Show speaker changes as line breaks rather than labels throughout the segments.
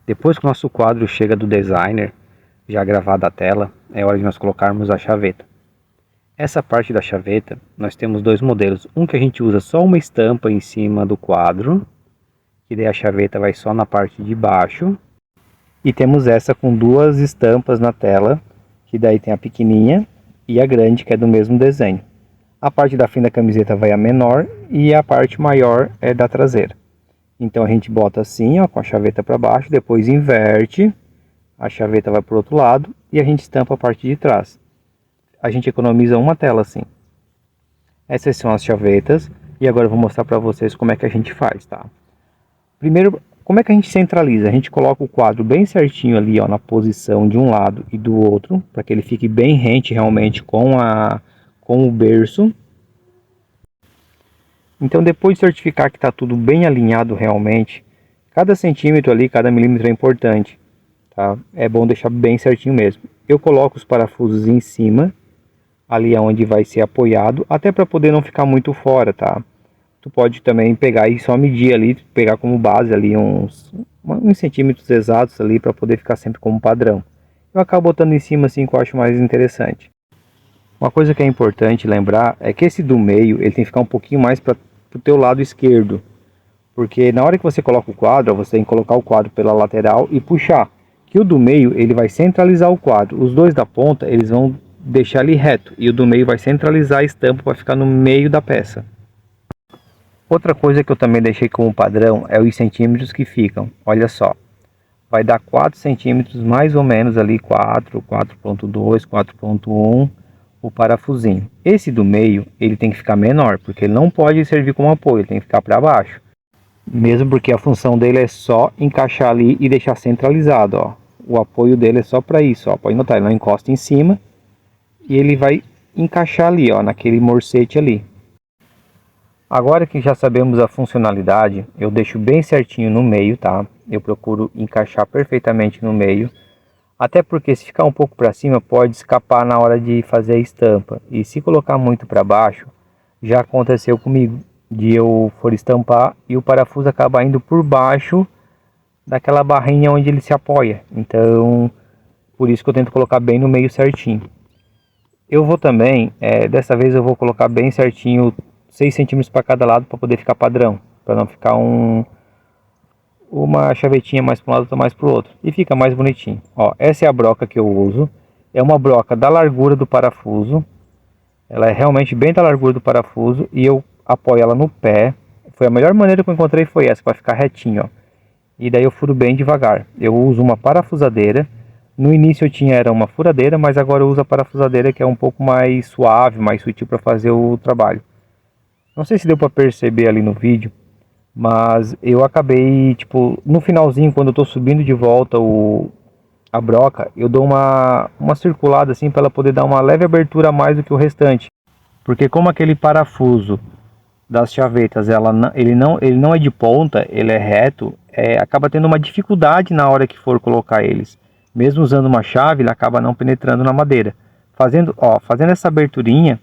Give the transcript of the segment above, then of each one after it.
Depois que o nosso quadro chega do designer, já gravado a tela, é hora de nós colocarmos a chaveta. Essa parte da chaveta, nós temos dois modelos. Um que a gente usa só uma estampa em cima do quadro, que daí a chaveta vai só na parte de baixo. E temos essa com duas estampas na tela, que daí tem a pequenininha e a grande, que é do mesmo desenho. A parte da frente da camiseta vai a menor e a parte maior é da traseira. Então a gente bota assim, ó, com a chaveta para baixo, depois inverte, a chaveta vai para o outro lado e a gente estampa a parte de trás. A gente economiza uma tela assim. Essas são as chavetas e agora eu vou mostrar para vocês como é que a gente faz, tá? Primeiro, como é que a gente centraliza? A gente coloca o quadro bem certinho ali, ó, na posição de um lado e do outro, para que ele fique bem rente realmente com o berço. Então, depois de certificar que está tudo bem alinhado realmente, cada centímetro ali, cada milímetro é importante, tá? É bom deixar bem certinho mesmo. Eu coloco os parafusos em cima, ali onde vai ser apoiado, até para poder não ficar muito fora, tá? Tu pode também pegar e só medir ali, pegar como base ali uns centímetros exatos ali, para poder ficar sempre como padrão. Eu acabo botando em cima assim que eu acho mais interessante. Uma coisa que é importante lembrar é que esse do meio, ele tem que ficar um pouquinho mais para o teu lado esquerdo. Porque na hora que você coloca o quadro, ó, você tem que colocar o quadro pela lateral e puxar. Que o do meio, ele vai centralizar o quadro. Os dois da ponta, eles vão deixar ele reto. E o do meio vai centralizar a estampa para ficar no meio da peça. Outra coisa que eu também deixei como padrão é os centímetros que ficam. Olha só. Vai dar 4 centímetros mais ou menos ali, 4, 4.2, 4.1. O parafusinho. Esse do meio, ele tem que ficar menor, porque ele não pode servir como apoio, ele tem que ficar para baixo. Mesmo porque a função dele é só encaixar ali e deixar centralizado, ó. O apoio dele é só para isso, ó. Pode notar, ele não encosta em cima e ele vai encaixar ali, ó, naquele morcete ali. Agora que já sabemos a funcionalidade, eu deixo bem certinho no meio, tá? Eu procuro encaixar perfeitamente no meio. Até porque se ficar um pouco para cima pode escapar na hora de fazer a estampa. E se colocar muito para baixo, já aconteceu comigo. De eu for estampar e o parafuso acaba indo por baixo daquela barrinha onde ele se apoia. Então, por isso que eu tento colocar bem no meio certinho. Eu vou também, dessa vez eu vou colocar bem certinho 6 centímetros para cada lado para poder ficar padrão. Para não ficar uma chavetinha mais para um lado, outra mais para o outro, e fica mais bonitinho. Ó, essa é a broca que eu uso, é uma broca da largura do parafuso, ela é realmente bem da largura do parafuso e eu apoio ela no pé. Foi a melhor maneira que eu encontrei, foi essa, para ficar retinho, ó. E daí eu furo bem devagar. Eu uso uma parafusadeira. No início eu tinha era uma furadeira, mas agora eu uso a parafusadeira, que é um pouco mais suave, mais sutil para fazer o trabalho. Não sei se deu para perceber ali no vídeo, mas eu acabei, tipo, no finalzinho, quando eu tô subindo de volta a broca, eu dou uma circulada assim para ela poder dar uma leve abertura a mais do que o restante. Porque como aquele parafuso das chavetas, ele não é de ponta, ele é reto, acaba tendo uma dificuldade na hora que for colocar eles. Mesmo usando uma chave, ele acaba não penetrando na madeira. Fazendo essa aberturinha,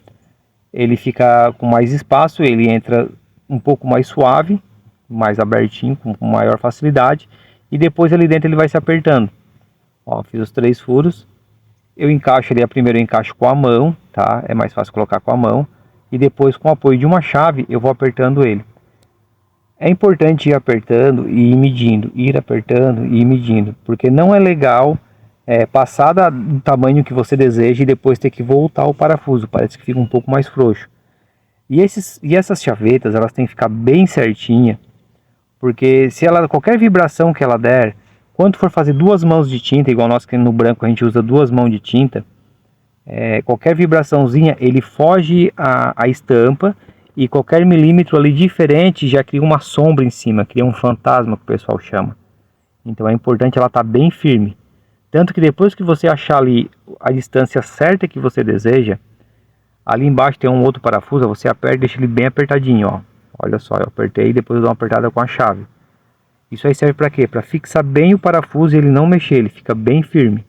ele fica com mais espaço, ele entra um pouco mais suave, mais abertinho, com maior facilidade, e depois ali dentro ele vai se apertando. Ó, fiz os 3 furos, eu encaixo ali, primeiro eu encaixo com a mão, tá? É mais fácil colocar com a mão, e depois com o apoio de uma chave eu vou apertando ele. É importante ir apertando e ir medindo, ir apertando e ir medindo, porque não é legal passar do tamanho que você deseja e depois ter que voltar o parafuso, parece que fica um pouco mais frouxo. E essas chavetas, elas têm que ficar bem certinha, porque se qualquer vibração que ela der, quando for fazer 2 mãos de tinta, igual nós que no branco a gente usa 2 mãos de tinta, qualquer vibraçãozinha, ele foge a estampa, e qualquer milímetro ali diferente já cria uma sombra em cima, cria um fantasma que o pessoal chama. Então é importante ela estar bem firme. Tanto que depois que você achar ali a distância certa que você deseja, ali embaixo tem um outro parafuso, você aperta e deixa ele bem apertadinho, ó. Olha só, eu apertei e depois eu dou uma apertada com a chave. Isso aí serve para quê? Para fixar bem o parafuso e ele não mexer, ele fica bem firme.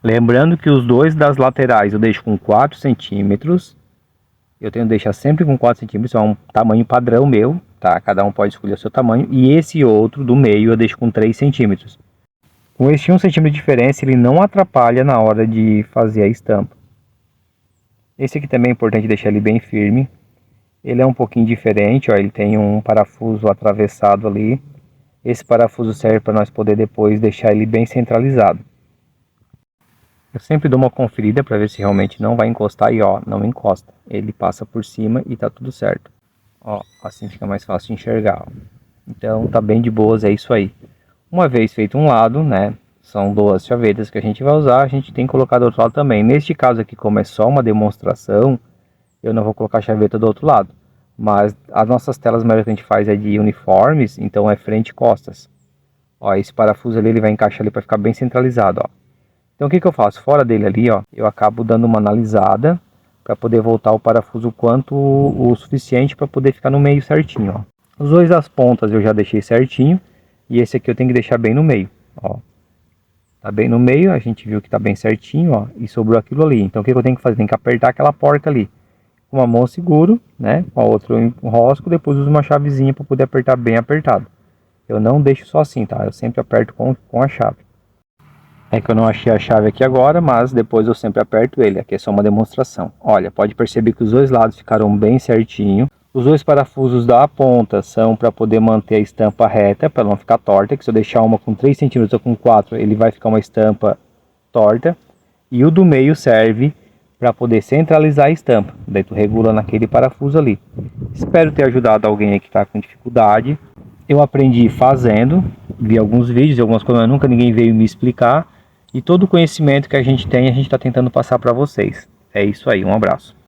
Lembrando que os dois das laterais eu deixo com 4 centímetros. Eu tenho que deixar sempre com 4 centímetros, é um tamanho padrão meu, tá? Cada um pode escolher o seu tamanho. E esse outro do meio eu deixo com 3 centímetros. Com esse 1 centímetro de diferença, ele não atrapalha na hora de fazer a estampa. Esse aqui também é importante deixar ele bem firme. Ele é um pouquinho diferente, ó, ele tem um parafuso atravessado ali. Esse parafuso serve para nós poder depois deixar ele bem centralizado. Eu sempre dou uma conferida para ver se realmente não vai encostar e ó, não encosta. Ele passa por cima e tá tudo certo. Ó, assim fica mais fácil de enxergar. Ó. Então tá bem de boas, é isso aí. Uma vez feito um lado, né, são 2 chavetas que a gente vai usar, a gente tem que colocar do outro lado também. Neste caso aqui, como é só uma demonstração, eu não vou colocar a chaveta do outro lado. Mas as nossas telas maiores que a gente faz é de uniformes, então é frente e costas. Ó, esse parafuso ali, ele vai encaixar ali para ficar bem centralizado, ó. Então o que eu faço? Fora dele ali, ó, eu acabo dando uma analisada para poder voltar o parafuso o suficiente para poder ficar no meio certinho, ó. Os 2 das pontas eu já deixei certinho e esse aqui eu tenho que deixar bem no meio, ó. Tá bem no meio, a gente viu que tá bem certinho, ó, e sobrou aquilo ali. Então o que eu tenho que fazer? Tem que apertar aquela porca ali. Com uma mão eu seguro, né, com a outra eu enrosco, depois uso uma chavezinha para poder apertar bem apertado. Eu não deixo só assim, tá? Eu sempre aperto com a chave. É que eu não achei a chave aqui agora, mas depois eu sempre aperto ele. Aqui é só uma demonstração. Olha, pode perceber que os 2 lados ficaram bem certinho. Os 2 parafusos da ponta são para poder manter a estampa reta, para não ficar torta. Que se eu deixar uma com 3 centímetros ou com 4, ele vai ficar uma estampa torta. E o do meio serve para poder centralizar a estampa. Daí tu regula naquele parafuso ali. Espero ter ajudado alguém aí que está com dificuldade. Eu aprendi fazendo, vi alguns vídeos, algumas coisas, nunca ninguém veio me explicar. E todo o conhecimento que a gente tem, a gente está tentando passar para vocês. É isso aí, um abraço.